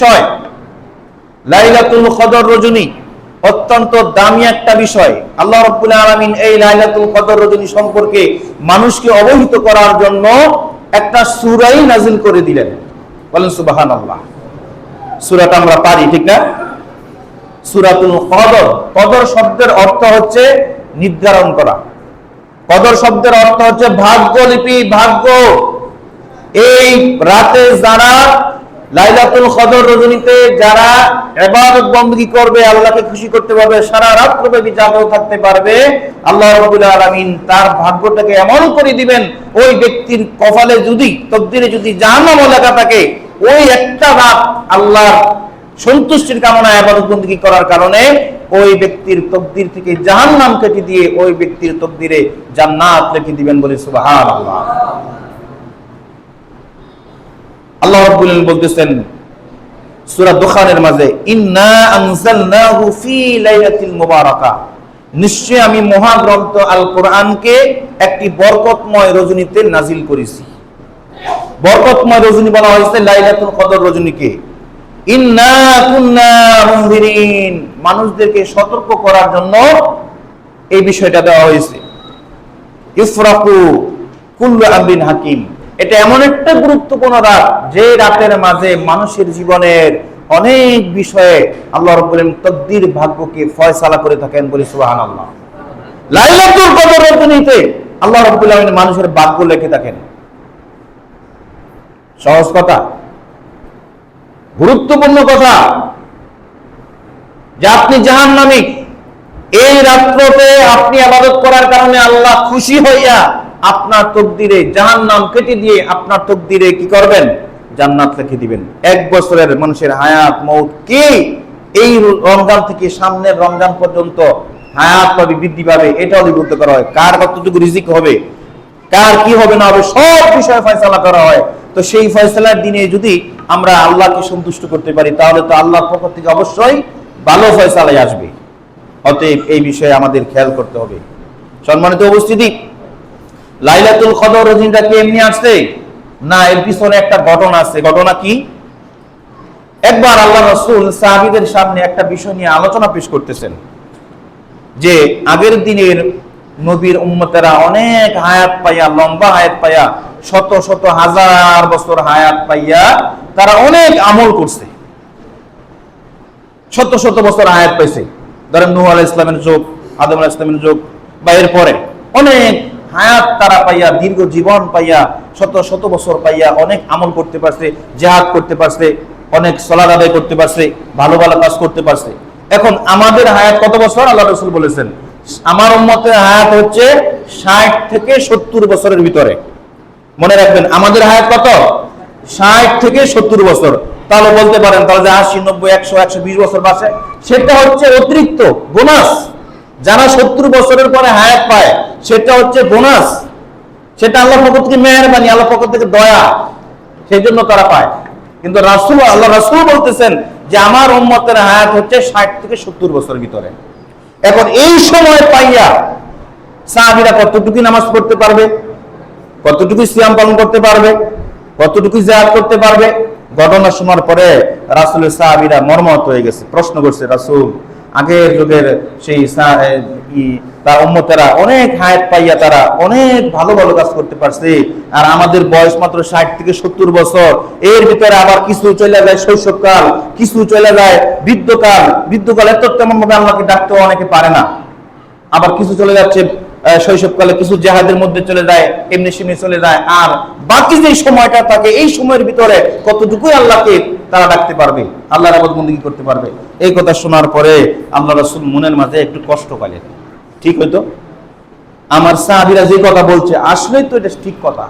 ছয়, লাইলাতুল কদর রজনী অত্যন্ত দামি একটা বিষয়। আল্লাহ রাব্বুল আলামিন এই লাইলাতুল কদর রজনী সম্পর্কে মানুষকে অবহিত করার জন্য একটা সূরাই নাযিল করে দিলেন। বলেন সুবহানাল্লাহ। সূরাটা আমরা পারি, ঠিক না? সূরাতুল কদর। কদর শব্দের অর্থ হচ্ছে নির্ধারণ করা। কদর শব্দের অর্থ হচ্ছে ভাগ্যলিপি, ভাগ্য। এই রাতে যারা লাইলাতুল কদর রজনীতে যারা ইবাদত বندگی করবে, আল্লাহকে খুশি করতে পারবে, সারা রাত ব্যাপী জাগো থাকতে পারবে, আল্লাহ রাব্বুল আলামিন তার ভাগ্যটাকে এমন করে দিবেন, ওই ব্যক্তির কপালে যদি তকদিরে যদি জাহান্নাম লেখা থাকে, ওই একটা রাত আল্লাহর সন্তুষ্টির কামনায় ইবাদত বندگی করার কারণে ওই ব্যক্তির তকদির থেকে জাহান্নাম কেটে দিয়ে ওই ব্যক্তির তকদিরে জান্নাত লিখে দিবেন। বলে সুবহানাল্লাহ। আল্লাহ রাব্বুল আলামিন বলতেছেন সূরা দুখানের মাঝে, ইন্না আনজালনাহু ফি লাইলাতিল মুবারাকা, নিশ্চয় আমি মহাগ্রন্থ আল কোরআনকে একটি বরকতময় রজনীতে নাজিল করেছি। বরকতময় রজনী বলা হয়েছে লাইলাতুল কদর রজনীকে। ইন্না কুন্না মুনজিরিন, মানুষদেরকে সতর্ক করার জন্য এই বিষয়টা দেওয়া হয়েছে। ইফরাকু কুল্লু আমরিন হাকিম, এটা এমন একটা গুরুত্বপূর্ণ রাত যে রাতের মাঝে মানুষের জীবনের অনেক বিষয়ে আল্লাহ রাব্বুল আলামিন তকদির ভাগ্যকে ফয়সালা করে থাকেন। বলি সুবহানাল্লাহ। লাইলাতুল কদর রজনীতে আল্লাহ রাব্বুল আলামিন মানুষের ভাগ্য লিখে থাকেন। সহজ কথা, গুরুত্বপূর্ণ কথা যে আপনি জাহান্নামী, এই রাত্রতে আপনি ইবাদত করার কারণে আল্লাহ খুশি হইয়া আপনার তকদিরে জাহান্নাম কেটে দিয়ে আপনার তকদিরে কি করবেন? জান্নাত লিখে দিবেন। 1 বছরের মানুষের হায়াত মউত কি এই রমজান থেকে সামনের রমজান পর্যন্ত হায়াত পাবে, বৃদ্ধি পাবে, এটা অধিভুক্ত করা হয়। কার কতটুকু রিজিক হবে, কার কি হবে না হবে, সব বিষয়ে ফয়সালা করা হয়। তো সেই ফয়সালার দিনে যদি আমরা আল্লাহকে সন্তুষ্ট করতে পারি, তাহলে তো আল্লাহর পক্ষ থেকে অবশ্যই ভালো ফয়সালাই আসবে। অতএব এই বিষয়ে আমাদের খেয়াল করতে হবে। সম্মানিত উপস্থিতি, লাইলাতুল কদর রজনীটা কি এমনি আসছে না, এর পিছনে একটা ঘটনা আছে। ঘটনা কি? একবার আল্লাহ রাসূল সাহাবীদের সামনে একটা বিষয় নিয়ে আলোচনা পেশ করতেছেন যে আগের দিনের নবীর উম্মতেরা অনেক হায়াত পাইয়া, লম্বা হায়াত পাইয়া, শত শত হাজার বছর হায়াত পাইয়া তারা অনেক আমল করছে, শত শত বছর হায়াত পাইছে। ধরেন নূহ আলাইহিস সালামের যুগ, আদম আলাইহিস সালামের যুগ বা এর পরে অনেক হায়াত তারা পাইয়া, দীর্ঘ জীবন পাইয়া, শত শত বছর পাইয়া অনেক আমল করতে পারছে, জিহাদ করতে পারছে, অনেক সালাত আদায় করতে পারছে, ভালো ভালো কাজ করতে পারছে। এখন আমাদের হায়াত কত বছর? আল্লাহ রাসূল বলেছেন আমার উম্মতের হায়াত হচ্ছে 60 থেকে 70 বছরের ভিতরে। মনে রাখবেন, আমাদের হায়াত কত? 60 থেকে 70 বছর। তাহলে বলতে পারেন তাহলে যে 80, 90, 100, 120 বছর বাঁচে, সেটা হচ্ছে অতিরিক্ত বোনাস। যারা 70 বছরের পরে হায়াত পায় সেটা হচ্ছে বোনাস, সেটা আল্লাহর পক্ষ থেকে মেহেরবানি, আল্লাহর পক্ষ থেকে দয়া, সেই জন্য তারা পায়। কিন্তু আল্লাহ রাসূল বলতেছেন যে আমার উম্মতের হায়াত হচ্ছে 60 থেকে 70 বছরের ভিতরে। এখন এই সময় পাইয়া সাহাবীরা কতটুকু নামাজ পড়তে পারবে, কতটুকু সিয়াম পালন করতে পারবে, কতটুকু জিহাদ করতে পারবে? ঘটনা শোনার পরে রাসূলের সাহাবীরা মর্মাহত হয়ে গেছে, প্রশ্ন করছে, রাসূল আগের যুগের সেই তার উম্মতেরা অনেক হায়াত পাইয়া তারা অনেক ভালো ভালো কাজ করতে পারছে, আর আমাদের বয়স মাত্র 60 থেকে 70 বছর। এর ভিতরে আবার কিছু চলে যায় শৈশবকাল, কিছু চলে যায় বৃদ্ধকাল। বৃদ্ধকালে তো তেমন ভাবে আল্লাহকে ডাকতেও অনেকে পারে না, আবার কিছু চলে যাচ্ছে শৈশবকালে, কিছু জিহাদের মধ্যে চলে যায়, এমনি সেমনি চলে যায়। আর বাকি যে সময়টা থাকে এই সময়ের ভিতরে কতটুকু আল্লাহকে তারা ডাকতে পারবে, আল্লাহর ইবাদত বندگی করতে পারবে? এই কথা শোনার পরে আল্লাহ রাসূল মনের মাঝে একটু কষ্ট পেলেন। ঠিক হয়তো আমার সাহাবীরা যে কথা বলছে আসলেই তো এটা ঠিক কথা,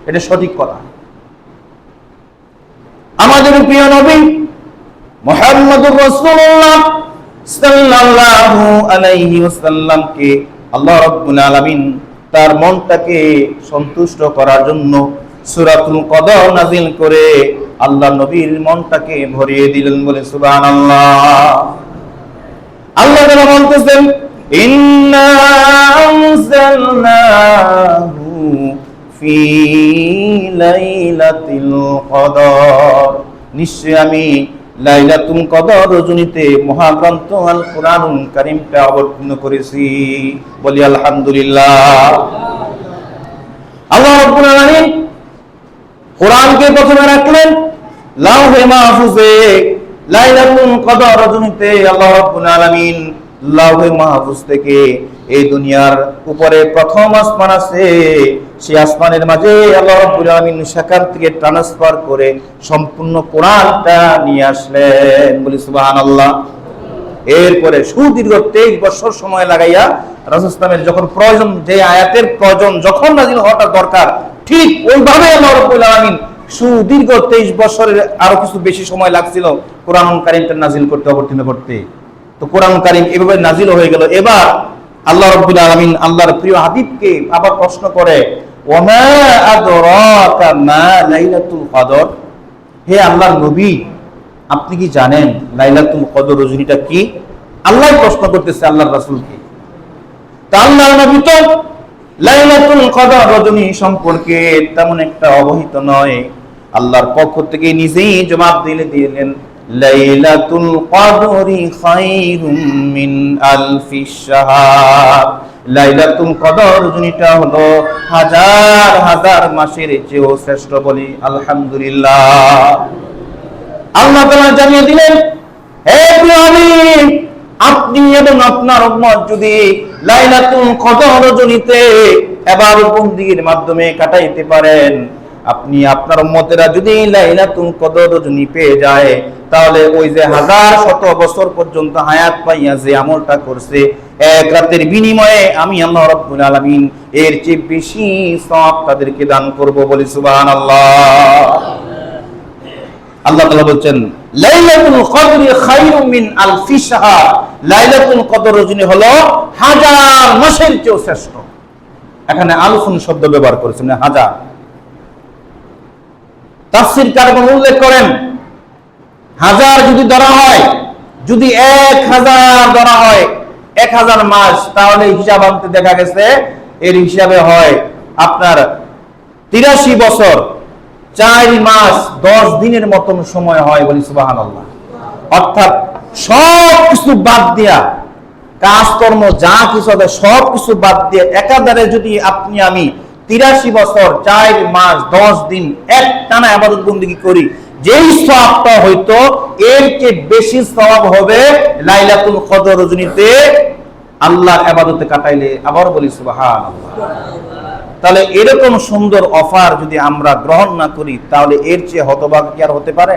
এটা সঠিক কথা। আমাদের প্রিয় নবী মুহাম্মদুর রাসূলুল্লাহ সাল্লাল্লাহু আলাইহি ওয়াসাল্লামকে আল্লাহ রাব্বুল আলামিন তার মনটাকে সন্তুষ্ট করার জন্য সূরাতুল কদর নাযিল করে আল্লাহ নবীর মনটাকে ভরিয়ে দিলেন। বলে সুবহানাল্লাহ। আল্লাহ তাআলা বলতেছেন ইন্না আনজালনাহু ফি লাইলাতিল কদর, নিশ্চয় আমি লাইলাতুল কদর রজনীতে মহাগ্রন্থ আল কোরআনুল কারীমটা অবতীর্ণ করেছি। বলি আলহামদুলিল্লাহ। আল্লাহ রাব্বুল আলামিন কোরআনকে প্রথমে রাখলেন লাউহে মাহফুজে। লাইলাতুল কদর রজনীতে আল্লাহ রাব্বুল আলামিন লাউহে মাহফুজ থেকে এই দুনিয়ার উপরে প্রথম আসমান আছে, সেই আসমানের মাঝে আল্লাহ রাব্বুল আলামিন সেখান থেকে ট্রান্সফার করে সম্পূর্ণ কোরআনটা নিয়ে আসলেন। বলি সুবহানাল্লাহ। এরপরে সুদীর্ঘ 23 বছর সময় লাগাইয়া রাসূল ইসলামের যখন প্রয়োজন, যে আয়াতের প্রয়োজন যখন নাযিল হওয়াটা দরকার, ঠিক ওইভাবে আল্লাহ রাব্বুল আলামিন সুদীর্ঘ 23 বছরের আরো কিছু বেশি সময় লাগছিল কোরআনুল কারীমটা নাযিল করতে, অবতীর্ণ করতে। তো কোরআনুল কারীম এভাবে নাযিল হয়ে গেল। এবার আল্লাহ রাব্বুল আলামিন আল্লাহর প্রিয় হাবিবকে আবার প্রশ্ন করে, ওমা আদরাকা মা লাইলাতুল কদর। হে আল্লাহর নবী, আপনি কি জানেন লাইলাতুল কদর রজনীটা কি? আল্লাহ প্রশ্ন করতেছে আল্লাহর রাসূলকে। তা আল্লাহর নবী তো লাইলাতুল কদর রজনী সম্পর্কে তেমন একটা অবহিত নয়। আল্লাহর পক্ষ থেকে নিজেই জবাব দিলেন, লাইলাতুল কদরি খায়রুম মিন আলফিশ শাহর। লাইলাতুল কদর রজনীটা হলো হাজার হাজার মাসের চেয়েও শ্রেষ্ঠ। বলি আলহামদুলিল্লাহ। আল্লাহ তাআলা জানিয়ে দিলেন, হে প্রিয় হাবিব, আপনি এবং আপনার উম্মত যদি লাইলাতুল কদর রজনীতে ইবাদত বন্দেগীর মাধ্যমে কাটাইতে পারেন, আপনি আপনার উম্মতেরা যদি লাইলাতুল কদর রজনী পেয়ে যায়, তাহলে ওই যে হাজার শত বছর পর্যন্ত হায়াত পাইয়া যে আমলটা করছে, এক রাতের বিনিময়ে আমি আল্লাহ রাব্বুল আলামিন এর চেয়ে বেশি সওয়াব তাদেরকে দান করব। বলি সুবহানাল্লাহ। আল্লাহ তাআলা বলছেন, লাইলাতুল কদরি খায়রুম মিন আলফি শাহর। লাইলাতুল কদর রজনী হলো হাজার মাসের চেয়ে শ্রেষ্ঠ। এখানে আলফুন শব্দ ব্যবহার করেছেন, হাজার। তাফসীর কারগণ উল্লেখ করেন, হাজার যদি ধরা হয়, যদি 1000 ধরা হয় 1000 মাস, তাহলে হিসাব আনতে দেখা গেছে এর হিসাবে হয় আপনার 83 বছর 4 মাস 10 দিনের মতন সময় হয়। বলি সুবহানাল্লাহ। অর্থাৎ সব কিছু বাদ দিয়া, কাজকর্ম যা কিছু আছে সব কিছু বাদ দিয়ে একাধারে যদি আপনি আমি 83 বছর 4 মাস 10 দিন এক টানা ইবাদত বন্দেগী করি, যেই সওয়াবটা হয়তো এর চেয়ে বেশি সওয়াব হবে লাইলাতুল কদর রজনীতে আল্লাহর ইবাদতে কাটাইলে। আবার বলি সুবহানাল্লাহ। তাহলে এরকম সুন্দর অফার যদি আমরা গ্রহণ না করি, তাহলে এর চেয়ে হতভাগ্য কি আর হতে পারে?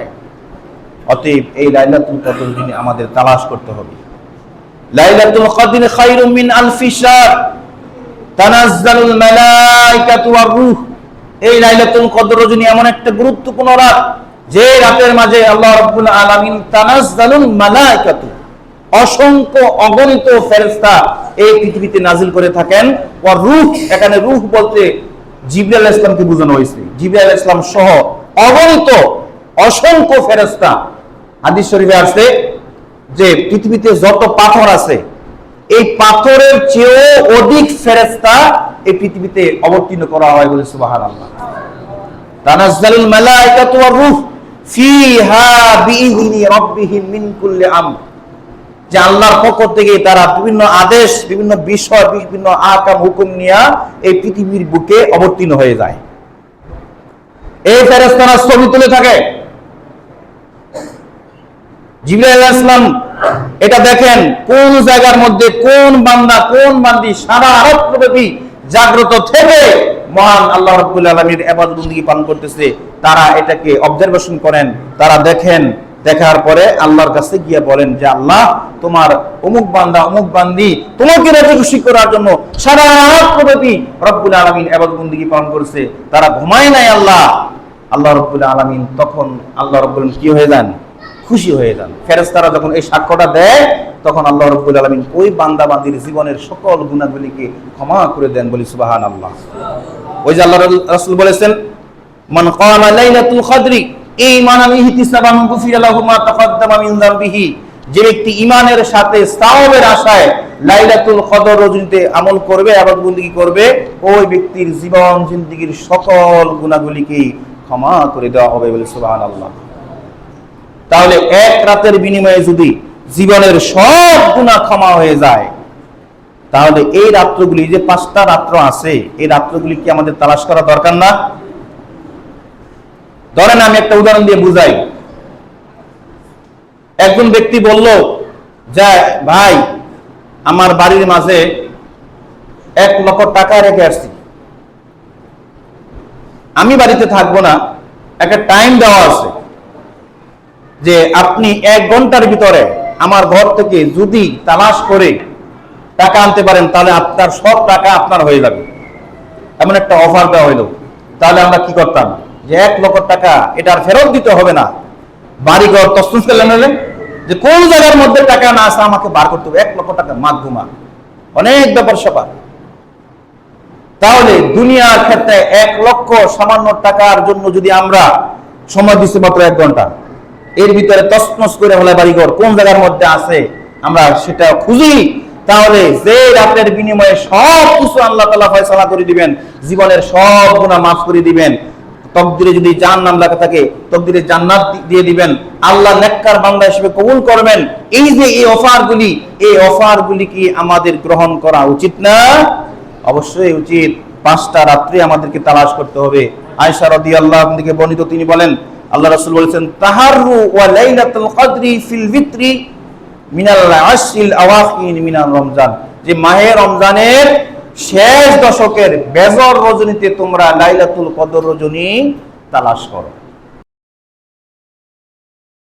অতএব এই লাইলাতুল কদর রজনী আমাদের তালাশ করতে হবে। লাইলাতুল কদরি খায়রুম মিন আলফি শাহর তানাজ্জালুল মালায়েকাতু ওয়ার রূহ। এই লাইলাতুল কদর রজনী এমন একটা গুরুত্বপূর্ণ রাত, যে রাতের মাঝে আল্লাহ রাব্বুল আলামিন তানাজ্জালুল মালায়েকাতু, অসংখ্য অগণিত ফেরেশতা এই পৃথিবীতে নাজিল করে থাকেন। ওয়ার রূহ, এখানে রূহ বলতে জিবরাইল আলাইহিস সালামকে বোঝানো হয়েছে। জিবরাইল আলাইহিস সালাম সহ অগণিত অসংখ্য ফেরেশতা। হাদিস শরীফে আছে যে পৃথিবীতে যত পাথর আছে, এই পাথরের চেয়েও অধিক ফেরেশতা এই পৃথিবীতে অবতীর্ণ করা হয়। বলে সুবহানাল্লাহ। তানাজ্জালুল মালায়েকাতু ওয়ার রূহ ফিহা বিইذনি রাব্বিহিম মিন কুল্লি আমর। যে আল্লাহর পক্ষ থেকে তারা বিভিন্ন আদেশ, বিভিন্ন বিষয়, বিভিন্ন আহকাম হুকুম নিয়ে এই পৃথিবীর বুকে অবতীর্ণ হয়ে যায়। এই ফেরেশতারা ছবি তুলে থাকে। জিবরাইল আলাইহিস সালাম এটা দেখেন কোন জায়গার মধ্যে কোন বান্দা কোন বান্দি সারা রাতব্যাপী জাগ্রত থেকে মহান আল্লাহ রাব্বুল আলামিনের ইবাদত বন্দেগী পালন করতেছে। তারা এটাকে অবজারভেশন করেন, তারা দেখেন। দেখার পরে আল্লাহর কাছে গিয়ে বলেন যে আল্লাহ, তোমার অমুক বান্দা অমুক বান্দি তোমাকে রাজি খুশি করার জন্য সারা রাতব্যাপী রব্বুল আলামিন ইবাদত বন্দেগী পালন করেছে, তারা ঘুমায় নাই। আল্লাহ রাব্বুল আলামিন তখন আল্লাহ রাব্বুল আলামিন কি হয়ে যান? খুশি হয়ে যান। ফেরেশতারা যখন এই সাক্ষ্যটা দেয়, তখন আল্লাহ রাব্বুল আলামিন ওই বান্দা বান্দির জীবনের সকল গুনাহগুলিকে ক্ষমা করে দেন। বলি সুবহানাল্লাহ। ওই যে আল্লাহর রাসূল বলেছেন, মান কামা লাইলাতুল কদরি ঈমানান ইহতিসাবান গুফিরা লাহু মা তাকাদ্দামা মিন যামবিহি। যে ব্যক্তি ঈমানের সাথে সওয়াবের আশায় লাইলাতুল কদর রজনীতে আমল করবে, ইবাদত বন্দেগী করবে, ওই ব্যক্তির জীবন জিন্দেগীর সকল গুনাহগুলিকে ক্ষমা করে দেওয়া হবে। বলে সুবহানাল্লাহ। তাহলে এক রাতের বিনিময়ে যদি জীবনের সব গুনাহ ক্ষমা হয়ে যায়, তাহলে এই রাত্রগুলি, যে 5টা রাত্র আছে, এই রাত্রগুলি কি আমাদের তালাশ করা দরকার না? ধরেন আমি একটা উদাহরণ দিয়ে বুঝাই। একজন ব্যক্তি বলল যে ভাই, আমার বাড়ির মাঝে 1 লক্ষ টাকা রেখে আসছি, আমি বাড়িতে থাকবো না, একটা টাইম দেওয়া আছে যে আপনি 1 ঘন্টার ভিতরে আমার ঘর থেকে যদি তালাশ করে টাকা আনতে পারেন, তাহলে আপনার সব টাকা আপনার হয়ে যাবে, এমন একটা অফার দেওয়া হইলো। তাহলে আমরা কি করতাম, যে 1 লক্ষ টাকা এটা আর ফেরত দিতে হবে না, বাড়িঘর তছনছ করে নিলেন, যে কোন জায়গার মধ্যে টাকা না আছে আমাকে বার করতে হবে, 1 লক্ষ টাকা মাধ্যমা, অনেক ব্যাপার স্যাপার। তাহলে দুনিয়ার ক্ষেত্রে 1 লক্ষ সামান্য টাকার জন্য যদি আমরা সময় দিচ্ছি মাত্র 1 ঘন্টা, এর ভিতরে তছনছ করে হলে বাড়িঘর কোন জায়গার মধ্যে আছে আমরা সেটা খুঁজি, তাহলে যে রাতের বিনিময়ে সব কিছু আল্লাহ তাআলা ফয়সালা করে দিবেন, জীবনের সব গুনাহ মাফ করে দিবেন, তকদিরে যদি জাহান্নাম লেখা থাকে তকদিরে জান্নাত দিয়ে দিবেন, আল্লাহ নেককার বান্দা হিসেবে কবুল করবেন। এই যে এই অফারগুলি কি আমাদের গ্রহণ করা উচিত না? অবশ্যই উচিত। 5টা রাত্রি আমাদেরকে তালাশ করতে হবে। আয়েশা রাদিয়াল্লাহু আনহা থেকে বর্ণিত, তিনি বলেন আল্লাহ রাসূল বলেছেন, তাহাররু ওয়া লাইলাতুল কদরি ফিল ভিতরি মিনাল আশরিল আওয়াখির মিনার রমজান, যে মাহে রমজানের শেষ দশকের বেজর রজনীতে তোমরা লাইলাতুল কদর রজনী তালাশ করো।